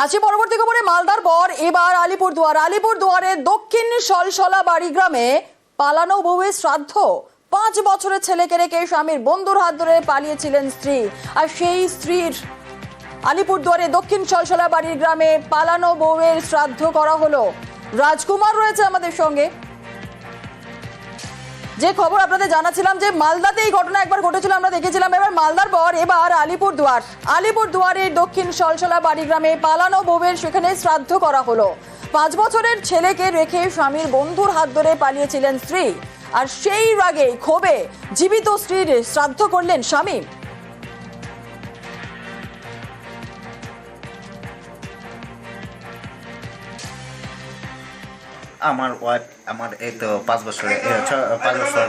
আজকে পরবর্তী খবরে মালদার পর এবার আলিপুরদুয়ারে দক্ষিণ সলসলা বাড়ি গ্রামে পালানো বউয়ের শ্রাদ্ধ। 5 বছরের ছেলেকে রেখে স্বামীর বন্ধুর হাত ধরে পালিয়েছিলেন স্ত্রী, আর সেই স্ত্রীর আলিপুরদুয়ারে দক্ষিণ সলসলা বাড়ির গ্রামে পালানো বউয়ের শ্রাদ্ধ করা হলো। রাজকুমার রয়েছে আমাদের সঙ্গে। যে খবর আপনাদের জানাচ্ছিলাম যে মালদাতে এই ঘটনা একবার ঘটেছিল, আমরা দেখেছিলাম। এবার মালদার পর এবার আলিপুরদুয়ারের দক্ষিণ সলসলা বাড়ি গ্রামে পালানো বউয়ের সেখানে শ্রাদ্ধ করা হলো। 5 বছরের ছেলেকে রেখে স্বামীর বন্ধুর হাত ধরে পালিয়েছিলেন স্ত্রী, আর সেই রাগে ক্ষোভে জীবিত স্ত্রীর শ্রাদ্ধ করলেন স্বামী। আমার ওয়াইফ আমার এই তো 5 বছর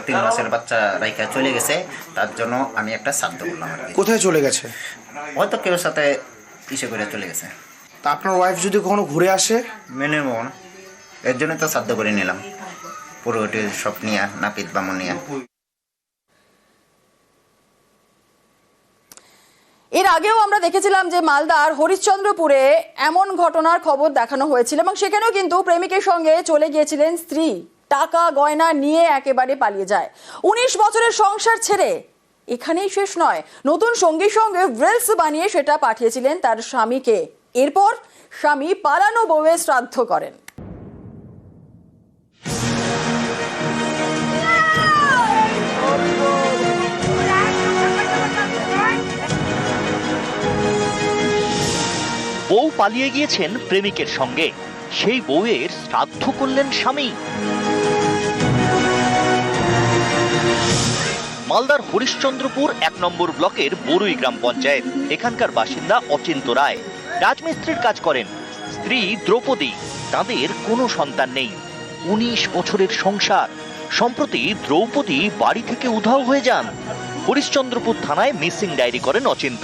3 মাসের বাচ্চা রাইখা চলে গেছে, তার জন্য আমি একটা শ্রাদ্ধ করলাম। কোথায় চলে গেছে? হয়তো কেউ সাথে ইসে করে চলে গেছে। তা আপনার ওয়াইফ যদি কখনো ঘুরে আসে? মেনে নেব না, এর জন্য তো শ্রাদ্ধ করে নিলাম, পুরোটি সব নিয়ে নাপিত বামন নিয়ে। এর আগেও আমরা দেখেছিলাম যে মালদার হরিশ্চন্দ্রপুরে এমন ঘটনার খবর দেখানো হয়েছিল, এবং সেখানেও কিন্তু প্রেমিকের সঙ্গে চলে গিয়েছিলেন স্ত্রী, টাকা গয়না নিয়ে একেবারে পালিয়ে যায়। 19 বছরের সংসার ছেড়ে এখানেই শেষ নয়, নতুন সঙ্গীর সঙ্গে রিলস বানিয়ে সেটা পাঠিয়েছিলেন তার স্বামীকে। এরপর স্বামী পালানো বউয়ের শ্রাদ্ধ করেন। বউ পালিয়ে গিয়েছেন প্রেমিকের সঙ্গে, সেই বউয়ের শ্রাদ্ধ করলেন স্বামী। মালদার হরিশ্চন্দ্রপুর 1 নম্বর ব্লকের বড়ুই গ্রাম পঞ্চায়েত। এখানকার বাসিন্দা অচিন্ত রায় রাজমিস্ত্রির কাজ করেন। স্ত্রী দ্রৌপদী, তাদের কোনো সন্তান নেই। 19 বছরের সংসার। সম্প্রতি দ্রৌপদী বাড়ি থেকে উধাও হয়ে যান। হরিশ্চন্দ্রপুর থানায় মিসিং ডায়েরি করেন অচিন্ত।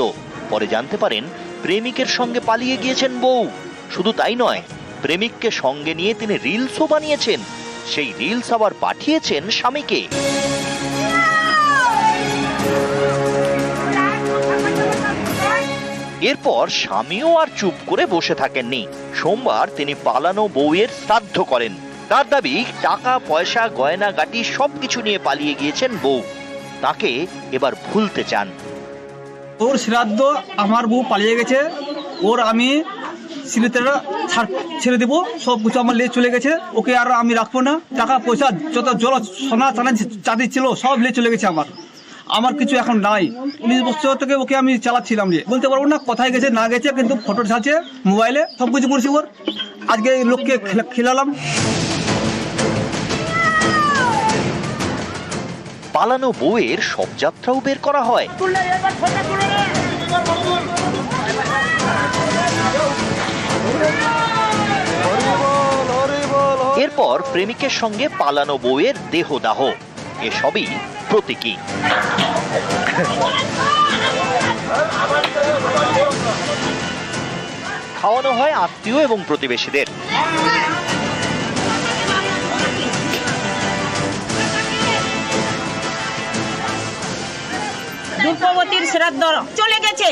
পরে জানতে পারেন প্রেমিকের সঙ্গে পালিয়ে গিয়েছেন বউ। শুধু তাই নয়, প্রেমিককে সঙ্গে নিয়ে তিনি রিলসও বানিয়েছেন। সেই রিলস আবার পাঠিয়েছেন স্বামীকে। এরপর স্বামীও আর চুপ করে বসে থাকেননি। সোমবার তিনি পালানো বউয়ের শ্রাদ্ধ করেন। তার দাবি, টাকা পয়সা গয়না গাটি সবকিছু নিয়ে পালিয়ে গিয়েছেন বউ। তাকে এবার ভুলতে চান। ওর শ্রাদ্ধ, আমার বউ পালিয়ে গেছে, ওর আমি স্মৃতিটা ছেড়ে দেবো, সব কিছু আমার লিয়ে চলে গেছে, ওকে আর আমি রাখবো না। টাকা পয়সা যত জল সোনা চাঁদি ছিল সব লিয়ে চলে গেছে। আমার কিছু এখন নাই। 19 বছর থেকে ওকে আমি চালাচ্ছিলাম, বলতে পারবো না কোথায় গেছে না গেছে, কিন্তু ফটো ছাড়ছে মোবাইলে, সব কিছু করছি ওর। আজকে লোককে খেলালাম। পালানো বউয়ের সব যাত্রাও বের করা হয়। এরপর প্রেমিকের সঙ্গে পালানো বউয়ের দেহদাহ। এসবই প্রতীকী। খাওয়ানো হয় আত্মীয় এবং প্রতিবেশীদের। রূপবতীর শ্রাদ্ধ চলে গেছে,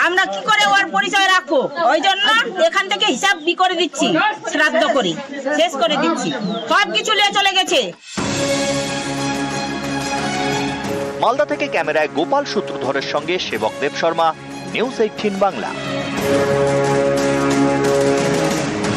আমরা কি করে ওর পরিচয় রাখবো? ওই জন্য এখান থেকে হিসাব করে দিচ্ছি, শ্রাদ্ধ করি শেষ করে দিচ্ছি, সব কিছু নিয়ে চলে গেছে। মালদা থেকে ক্যামেরায় গোপাল সূত্রধরের সঙ্গে সেবক দেব শর্মা, নিউজ 18 বাংলা।